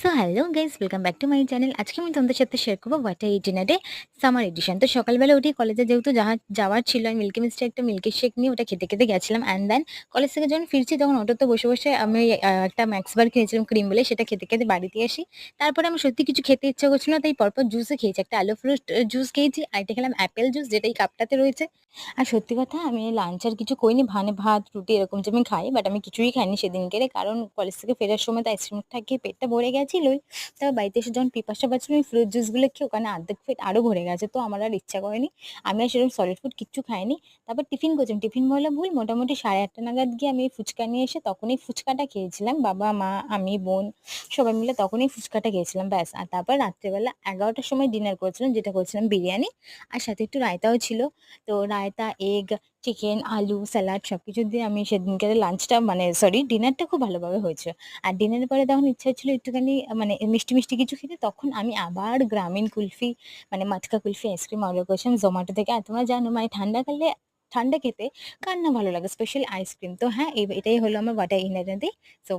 So hello guys, welcome back to my channel. আজকে আমি তোমাদের সাথে শেয়ার করবো what I eat in a day summer edition. তো সকালবেলা উঠি, কলেজে যেহেতু যাওয়ার ছিল, আমি মিল্কি মিস্টে একটা মিল্কি শেক নিয়ে ওটা খেতে খেতে গেছিলাম। অ্যান্ড দেন কলেজ থেকে যখন ফিরছি তখন অটোতে বসে বসে আমি একটা ম্যাক্স বার খেয়েছিলাম ক্রিম বলে, সেটা খেতে খেতে বাড়িতে আসি। তারপরে আমার সত্যি কিছু খেতে ইচ্ছা করছিল না, তাই পরপর জুসে খেয়েছি। একটা আলু ফ্রুট জুস খেয়েছি, আর এটা খেলাম অ্যাপেল জুস, যেটা এই কাপটাতে রয়েছে। আর সত্যি কথা, আমি লাঞ্চ আর কিছু করিনি, ভাত রুটি এরকম যে আমি খাই, বাট আমি কিছুই খাইনি সেদিনকে, কারণ কলেজ থেকে ফেরার সময় তো আইসক্রিমটা খেয়ে পেটটা ভরে গেছিলই। তারপর বাড়িতে এসে যখন পিপাসা পাচ্ছিল, আমি ফ্রুট জুসগুলো খেয়ে ওখানে অর্ধেক পেট আরো ভরে গেছে, তো আমার আর ইচ্ছা করেনি। আমি আর সেরকম সলিড ফুড কিচ্ছু খাইনি। তারপর টিফিন করছিলাম, টিফিন বলা ভুল, মোটামুটি 8:30 নাগাদ গিয়ে আমি ফুচকা নিয়ে এসে তখনই ফুচকাটা খেয়েছিলাম। বাবা মা আমি বোন সবাই মিলে তখনই ফুচকাটা খেয়েছিলাম, ব্যাস। আর তারপর রাত্রেবেলা 11টার সময় ডিনার করেছিলাম, যেটা করেছিলাম বিরিয়ানি, আর সাথে একটু রায়তাও ছিল। তো রায়তা, এগ, চিকেন, আলু, স্যালাড সবকিছু দিয়ে আমি সেদিনকার লাঞ্চটা, মানে সরি, ডিনারটা খুব ভালোভাবে হয়েছে। আর ডিনারের পরে তখন ইচ্ছা ছিল একটুখানি মানে মিষ্টি মিষ্টি কিছু খেতে, তখন আমি আবার গ্রামীণ কুলফি, মানে মাটকা কুলফি আইসক্রিম অর্ডার করেছিলাম জোম্যাটো থেকে। আর তোমরা জানো, মানে ঠান্ডাকালে ঠান্ডা খেতে কার না ভালো লাগে, স্পেশালি আইসক্রিম। তো হ্যাঁ, এটাই হলো আমার what I eat in a day. So